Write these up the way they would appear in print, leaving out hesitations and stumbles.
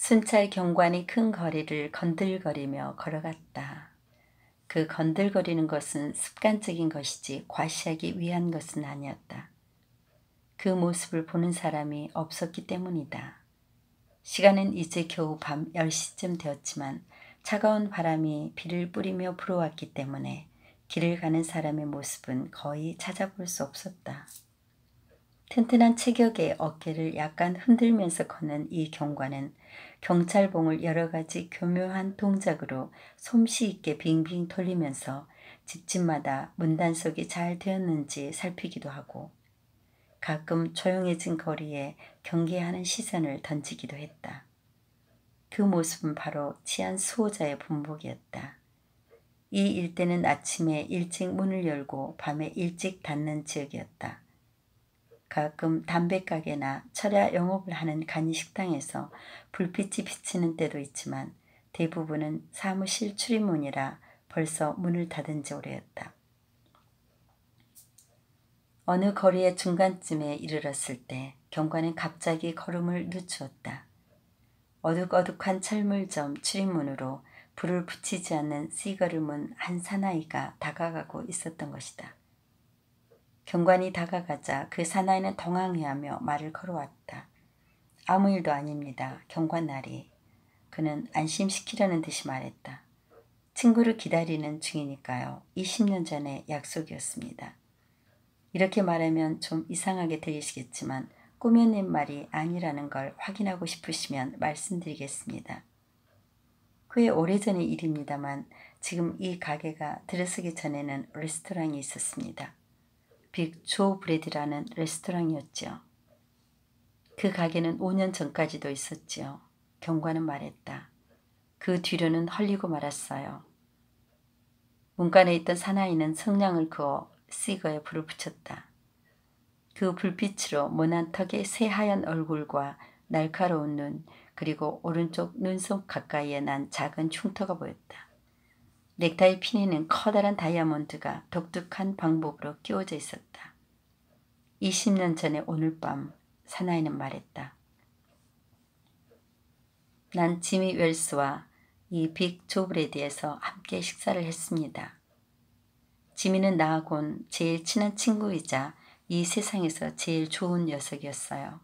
순찰 경관이 큰 거리를 건들거리며 걸어갔다. 그 건들거리는 것은 습관적인 것이지 과시하기 위한 것은 아니었다. 그 모습을 보는 사람이 없었기 때문이다. 시간은 이제 겨우 밤 10시쯤 되었지만 차가운 바람이 비를 뿌리며 불어왔기 때문에 길을 가는 사람의 모습은 거의 찾아볼 수 없었다. 튼튼한 체격의 어깨를 약간 흔들면서 걷는 이 경관은 경찰봉을 여러 가지 교묘한 동작으로 솜씨 있게 빙빙 돌리면서 집집마다 문단속이 잘 되었는지 살피기도 하고 가끔 조용해진 거리에 경계하는 시선을 던지기도 했다. 그 모습은 바로 치안 수호자의 본보기였다. 이 일대는 아침에 일찍 문을 열고 밤에 일찍 닫는 지역이었다. 가끔 담배가게나 철야 영업을 하는 간이식당에서 불빛이 비치는 때도 있지만 대부분은 사무실 출입문이라 벌써 문을 닫은 지 오래였다. 어느 거리의 중간쯤에 이르렀을 때 경관은 갑자기 걸음을 늦추었다. 어둑어둑한 철물점 출입문으로 불을 붙이지 않는 시거를 문 한 사나이가 다가가고 있었던 것이다. 경관이 다가가자 그 사나이는 당황해하며 말을 걸어왔다. 아무 일도 아닙니다. 경관나리. 그는 안심시키려는 듯이 말했다. 친구를 기다리는 중이니까요. 20년 전에 약속이었습니다. 이렇게 말하면 좀 이상하게 들리시겠지만 꾸며낸 말이 아니라는 걸 확인하고 싶으시면 말씀드리겠습니다. 꽤 오래전의 일입니다만 지금 이 가게가 들어서기 전에는 레스토랑이 있었습니다. 빅 조 브레드라는 레스토랑이었지요. 그 가게는 5년 전까지도 있었지요. 경관은 말했다. 그 뒤로는 헐리고 말았어요. 문간에 있던 사나이는 성냥을 그어 시거에 불을 붙였다. 그 불빛으로 모난 턱의 새하얀 얼굴과 날카로운 눈 그리고 오른쪽 눈썹 가까이에 난 작은 흉터가 보였다. 넥타이 피니는 커다란 다이아몬드가 독특한 방법으로 끼워져 있었다. 20년 전에 오늘 밤 사나이는 말했다. 난 지미 웰스와 이 빅 조브레디에서 함께 식사를 했습니다. 지미는 나하고는 제일 친한 친구이자 이 세상에서 제일 좋은 녀석이었어요.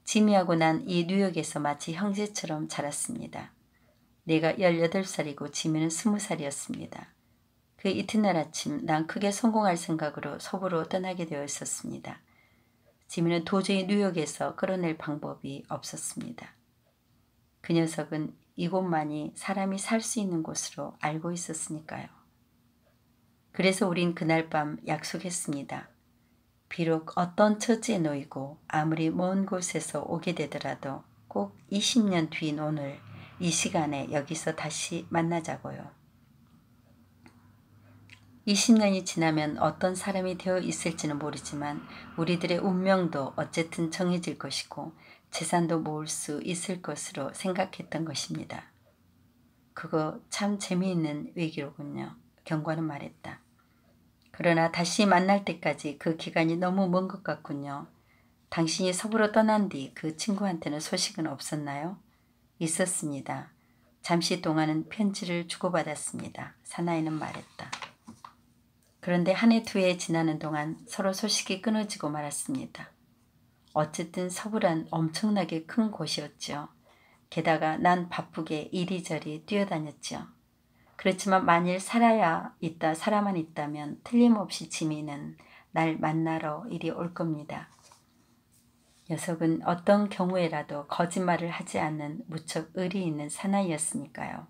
지미하고 난 이 뉴욕에서 마치 형제처럼 자랐습니다. 내가 18살이고 지미는 20살이었습니다. 그 이튿날 아침 난 크게 성공할 생각으로 서부로 떠나게 되어 있었습니다. 지미는 도저히 뉴욕에서 끌어낼 방법이 없었습니다. 그 녀석은 이곳만이 사람이 살 수 있는 곳으로 알고 있었으니까요. 그래서 우린 그날 밤 약속했습니다. 비록 어떤 처지에 놓이고 아무리 먼 곳에서 오게 되더라도 꼭 20년 뒤인 오늘 이 시간에 여기서 다시 만나자고요. 20년이 지나면 어떤 사람이 되어 있을지는 모르지만 우리들의 운명도 어쨌든 정해질 것이고 재산도 모을 수 있을 것으로 생각했던 것입니다. 그거 참 재미있는 외기로군요. 경관은 말했다. 그러나 다시 만날 때까지 그 기간이 너무 먼 것 같군요. 당신이 서부로 떠난 뒤 그 친구한테는 소식은 없었나요? 있었습니다. 잠시 동안은 편지를 주고받았습니다. 사나이는 말했다. 그런데 한 해 두 해 지나는 동안 서로 소식이 끊어지고 말았습니다. 어쨌든 서부란 엄청나게 큰 곳이었죠. 게다가 난 바쁘게 이리저리 뛰어다녔죠. 그렇지만 만일 사람만 있다면 틀림없이 지미는 날 만나러 이리 올 겁니다. 녀석은 어떤 경우에라도 거짓말을 하지 않는 무척 의리 있는 사나이였으니까요.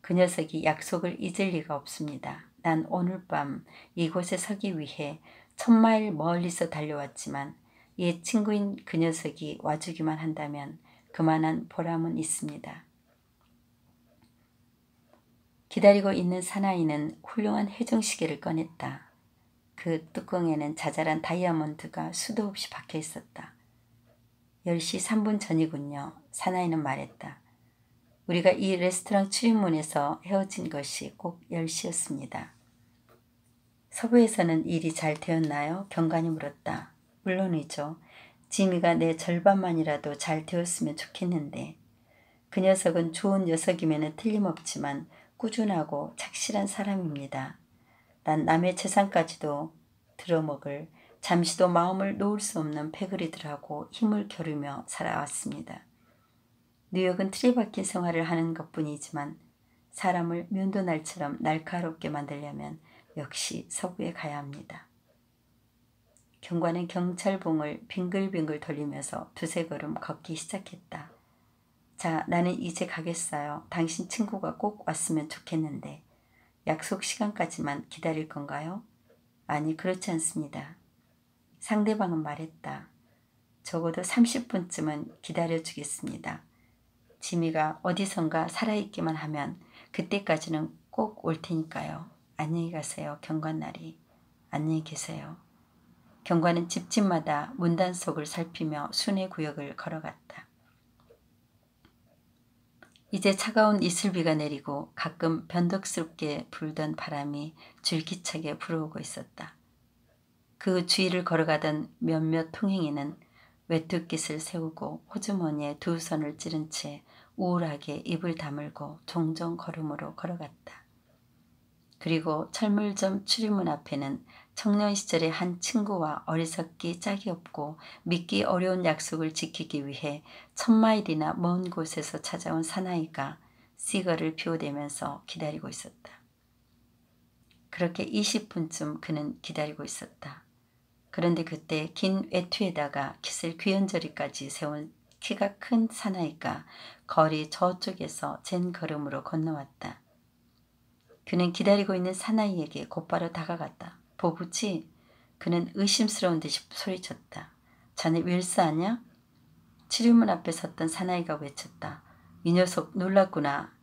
그 녀석이 약속을 잊을 리가 없습니다. 난 오늘 밤 이곳에 서기 위해 1000마일 멀리서 달려왔지만 옛 친구인 그 녀석이 와주기만 한다면 그만한 보람은 있습니다. 기다리고 있는 사나이는 훌륭한 회정시계를 꺼냈다. 그 뚜껑에는 자잘한 다이아몬드가 수도 없이 박혀 있었다. 10시 3분 전이군요. 사나이는 말했다. 우리가 이 레스토랑 출입문에서 헤어진 것이 꼭 10시였습니다. 서부에서는 일이 잘 되었나요? 경관이 물었다. 물론이죠. 지미가 내 절반만이라도 잘 되었으면 좋겠는데 그 녀석은 좋은 녀석임에는 틀림없지만 꾸준하고 착실한 사람입니다. 난 남의 재산까지도 들어먹을 잠시도 마음을 놓을 수 없는 패거리들하고 힘을 겨루며 살아왔습니다. 뉴욕은 틀에 박힌 생활을 하는 것뿐이지만 사람을 면도날처럼 날카롭게 만들려면 역시 서부에 가야 합니다. 경관은 경찰봉을 빙글빙글 돌리면서 두세 걸음 걷기 시작했다. 자, 나는 이제 가겠어요. 당신 친구가 꼭 왔으면 좋겠는데 약속 시간까지만 기다릴 건가요? 아니, 그렇지 않습니다. 상대방은 말했다. 적어도 30분쯤은 기다려주겠습니다. 지미가 어디선가 살아있기만 하면 그때까지는 꼭 올 테니까요. 안녕히 가세요, 경관나리. 안녕히 계세요. 경관은 집집마다 문단속을 살피며 순회 구역을 걸어갔다. 이제 차가운 이슬비가 내리고 가끔 변덕스럽게 불던 바람이 줄기차게 불어오고 있었다. 그 주위를 걸어가던 몇몇 통행인은 외투깃을 세우고 호주머니에 두 손을 찌른 채 우울하게 입을 다물고 종종 걸음으로 걸어갔다. 그리고 철물점 출입문 앞에는 청년 시절의 한 친구와 어리석기 짝이 없고 믿기 어려운 약속을 지키기 위해 1000마일이나 먼 곳에서 찾아온 사나이가 시거를 피워대면서 기다리고 있었다. 그렇게 20분쯤 그는 기다리고 있었다. 그런데 그때 긴 외투에다가 깃을 귀연저리까지 세운 키가 큰 사나이가 거리 저쪽에서 젠 걸음으로 건너왔다. 그는 기다리고 있는 사나이에게 곧바로 다가갔다. 보부지? 그는 의심스러운 듯이 소리쳤다. 자네 윌스 아냐? 치료문 앞에 섰던 사나이가 외쳤다. 이 녀석 놀랐구나.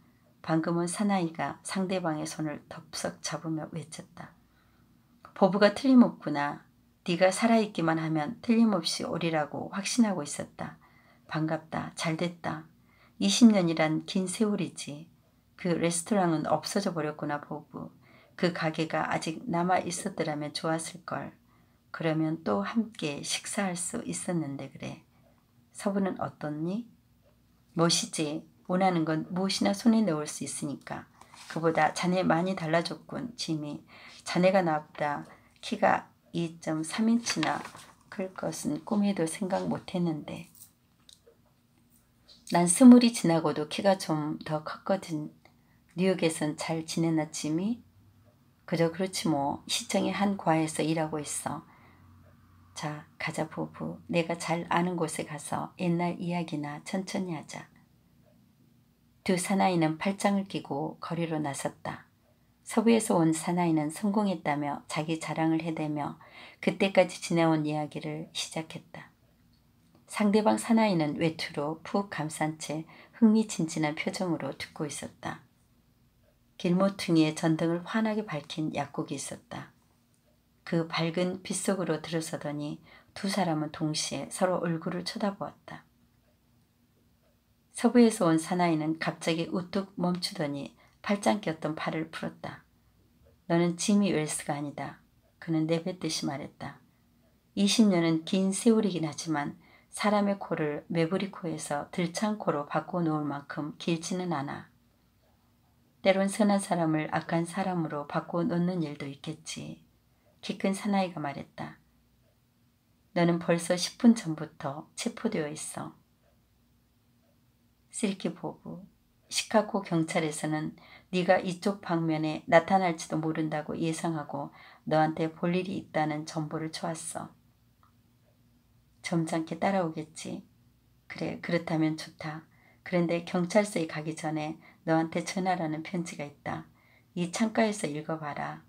방금은 사나이가 상대방의 손을 덥석 잡으며 외쳤다. 보부가 틀림없구나. 네가 살아있기만 하면 틀림없이 오리라고 확신하고 있었다. 반갑다. 잘됐다. 20년이란 긴 세월이지. 그 레스토랑은 없어져 버렸구나, 보부. 그 가게가 아직 남아있었더라면 좋았을걸. 그러면 또 함께 식사할 수 있었는데 그래. 서부는 어떻니? 멋이지. 원하는 건 무엇이나 손에 넣을 수 있으니까. 그보다 자네 많이 달라졌군, 지미. 자네가 나보다 키가 2.3인치나 클 것은 꿈에도 생각 못했는데. 난 20이 지나고도 키가 좀 더 컸거든. 뉴욕에선 잘 지내나, 지미? 그저 그렇지 뭐. 시청의 한 과에서 일하고 있어. 자, 가자, 부부. 내가 잘 아는 곳에 가서 옛날 이야기나 천천히 하자. 두 사나이는 팔짱을 끼고 거리로 나섰다. 서부에서 온 사나이는 성공했다며 자기 자랑을 해대며 그때까지 지내온 이야기를 시작했다. 상대방 사나이는 외투로 푹 감싼 채 흥미진진한 표정으로 듣고 있었다. 길모퉁이에 전등을 환하게 밝힌 약국이 있었다. 그 밝은 빛 속으로 들어서더니 두 사람은 동시에 서로 얼굴을 쳐다보았다. 서부에서 온 사나이는 갑자기 우뚝 멈추더니 팔짱 꼈던 팔을 풀었다. 너는 지미 웰스가 아니다. 그는 내뱉듯이 말했다. 20년은 긴 세월이긴 하지만 사람의 코를 매부리코에서 들창코로 바꿔놓을 만큼 길지는 않아. 때론 선한 사람을 악한 사람으로 바꿔놓는 일도 있겠지. 키 큰 사나이가 말했다. 너는 벌써 10분 전부터 체포되어 있어. 실키 보부, 시카고 경찰에서는 네가 이쪽 방면에 나타날지도 모른다고 예상하고 너한테 볼 일이 있다는 정보를 줘왔어. 점잖게 따라오겠지. 그래, 그렇다면 좋다. 그런데 경찰서에 가기 전에 너한테 전하라는 편지가 있다. 이 창가에서 읽어봐라.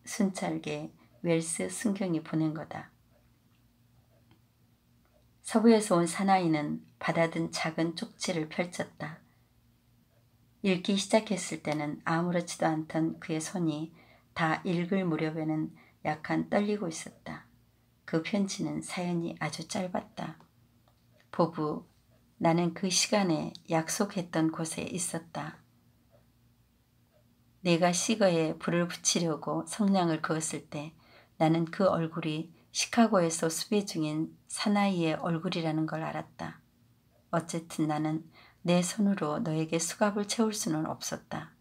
순찰계 웰스 순경이 보낸 거다. 서부에서 온 사나이는 받아든 작은 쪽지를 펼쳤다. 읽기 시작했을 때는 아무렇지도 않던 그의 손이 다 읽을 무렵에는 약간 떨리고 있었다. 그 편지는 사연이 아주 짧았다. 보부, 나는 그 시간에 약속했던 곳에 있었다. 내가 시거에 불을 붙이려고 성냥을 그었을 때 나는 그 얼굴이 시카고에서 수배 중인 사나이의 얼굴이라는 걸 알았다. 어쨌든 나는 내 손으로 너에게 수갑을 채울 수는 없었다.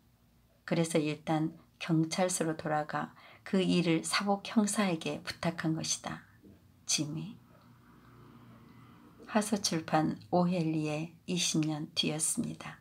그래서 일단 경찰서로 돌아가 그 일을 사복 형사에게 부탁한 것이다. 지미. 하서출판 오헨리의 20년 뒤였습니다.